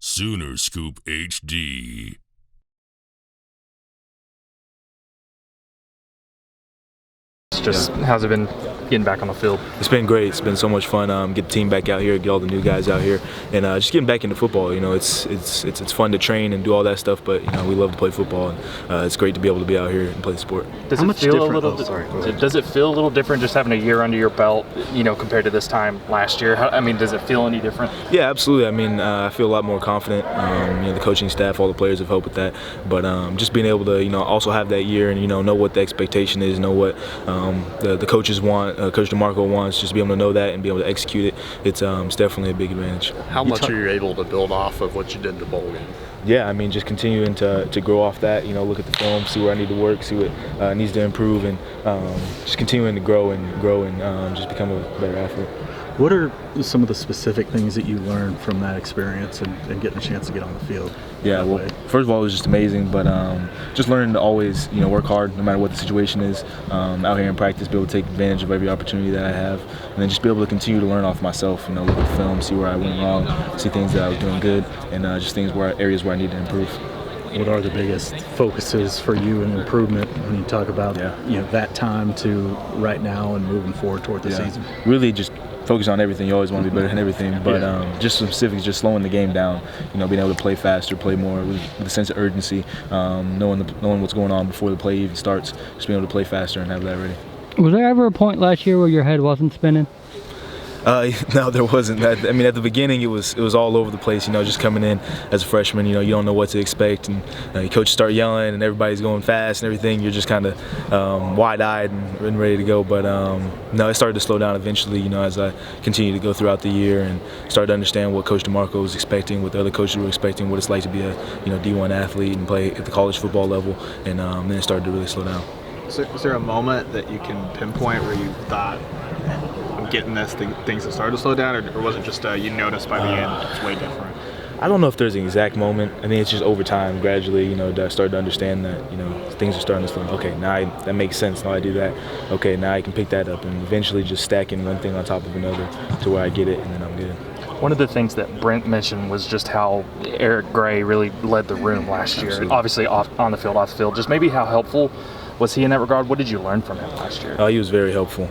Sooner Scoop HD. How's it been getting back on the field? It's been great. It's been so much fun. Get the team back out here, get all the new guys out here, and just getting back into football. You know, it's fun to train and do all that stuff, but you know, we love to play football, and it's great to be able to be out here and play the sport. Does it feel a little different just having a year under your belt, you know, compared to this time last year? Does it feel any different? Yeah, absolutely. I feel a lot more confident. You know, the coaching staff, all the players have helped with that, but just being able to, you know, also have that year and, you know what the expectation is, know what the coaches want, Coach DeMarco wants, just be able to know that and be able to execute it. It's definitely a big advantage. How much are you able to build off of what you did in the bowl game? Yeah, just continuing to grow off that, you know, look at the film, see where I need to work, see what needs to improve, and just continuing to grow and just become a better athlete. What are some of the specific things that you learned from that experience and getting a chance to get on the field? Yeah, well, first of all, it was just amazing, but just learning to always, you know, work hard no matter what the situation is, out here in practice, be able to take advantage of every opportunity that I have, and then just be able to continue to learn off myself, you know, look at the film, see where I went wrong, see things that I was doing good, and just areas where I need to improve. What are the biggest focuses for you in improvement when you talk about you know, that time to right now and moving forward toward the season? Really just focus on everything. You always want to be better than everything, but just specifics, just slowing the game down, you know, being able to play faster, play more with a sense of urgency, knowing what's going on before the play even starts, just being able to play faster and have that ready. Was there ever a point last year where your head wasn't spinning? No, there wasn't. At the beginning it was all over the place. You know, just coming in as a freshman, you know, you don't know what to expect, and your coach start yelling, and everybody's going fast and everything. You're just kind of wide-eyed and ready to go. But no, it started to slow down eventually. You know, as I continued to go throughout the year and started to understand what Coach DeMarco was expecting, what the other coaches were expecting, what it's like to be a D1 athlete and play at the college football level, and then it started to really slow down. So, is there a moment that you can pinpoint where you thought, I'm getting this, things have started to slow down, or was it just you noticed by the end it's way different? I don't know if there's an exact moment. I think it's just over time, gradually, you know, I started to understand that, you know, things are starting to slow down. Okay, now that makes sense. Now I do that. Okay, now I can pick that up, and eventually just stacking one thing on top of another to where I get it, and then I'm good. One of the things that Brent mentioned was just how Eric Gray really led the room last year. Absolutely. Obviously on the field, off the field. Just maybe how helpful was he in that regard? What did you learn from him last year? He was very helpful.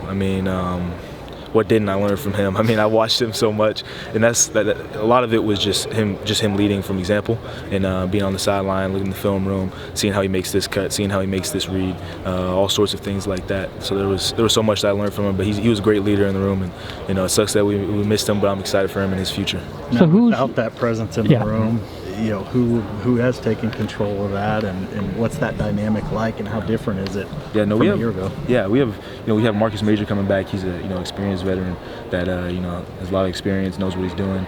What didn't I learn from him? I watched him so much, and a lot of it was just him leading from example, and being on the sideline, looking in the film room, seeing how he makes this cut, seeing how he makes this read, all sorts of things like that. So there was so much that I learned from him, but he was a great leader in the room, and you know, it sucks that we missed him, but I'm excited for him and his future. So without that presence in the room, you know, who has taken control of that, and what's that dynamic like, and how different is it from a year ago? Yeah, we have Marcus Major coming back. He's a experienced veteran that has a lot of experience, knows what he's doing.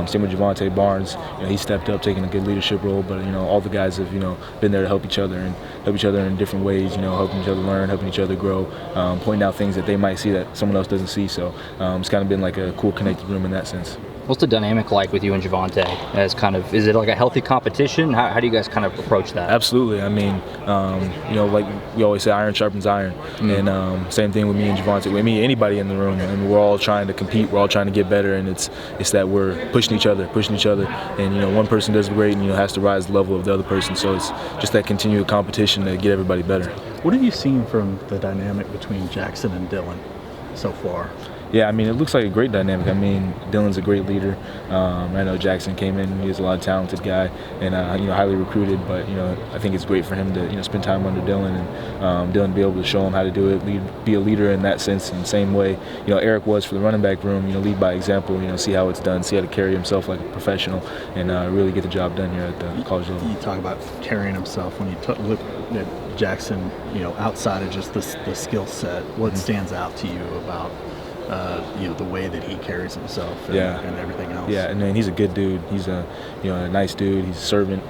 Same with Javonte Barnes. You know, he stepped up, taking a good leadership role. But you know, all the guys have been there to help each other in different ways. You know, helping each other learn, helping each other grow, pointing out things that they might see that someone else doesn't see. So it's kind of been like a cool connected room in that sense. What's the dynamic like with you and Javonte? Is it like a healthy competition? How do you guys kind of approach that? Absolutely. Like we always say, iron sharpens iron. And same thing with me and Javonte. With me, anybody in the room, and we're all trying to compete. We're all trying to get better, and it's that we're pushing each other. And you know, one person does great, and has to rise the level of the other person. So it's just that continued competition to get everybody better. What have you seen from the dynamic between Jackson and Dillon so far? Yeah, it looks like a great dynamic. Dillon's a great leader. I know Jackson came in; he's a lot of talented guy, and highly recruited. But I think it's great for him to spend time under Dillon, and Dillon be able to show him how to do it, be a leader in that sense. In the same way, Eric was for the running back room. Lead by example. See how it's done, see how to carry himself like a professional, and really get the job done here at the college level. You talk about carrying himself when you look at Jackson. Outside of just the skill set, what stands out to you about the way that he carries himself and everything else? Yeah, and he's a good dude. He's a nice dude. He's a servant.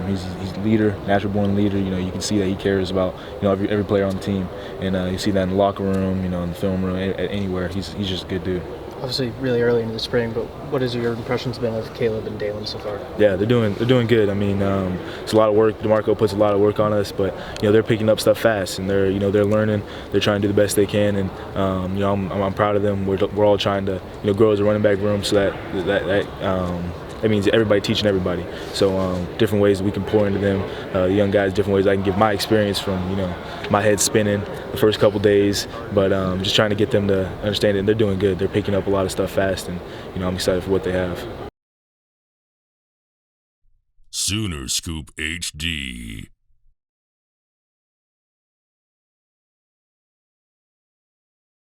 He's a leader, natural born leader. You can see that he cares about every player on the team, and you see that in the locker room, in the film room, anywhere. He's just a good dude. Obviously really early into the spring, but what has your impressions been of Caleb and Dillon so far? Yeah, they're doing good. It's a lot of work. DeMarco puts a lot of work on us, but they're picking up stuff fast, and they're learning. They're trying to do the best they can, and I'm proud of them. We're all trying to grow as a running back room, so that that means everybody teaching everybody. So different ways we can pour into them, the young guys, different ways I can give my experience from, you know, my head spinning the first couple days, but just trying to get them to understand it. And they're doing good. They're picking up a lot of stuff fast, and, you know, I'm excited for what they have. Sooner Scoop HD.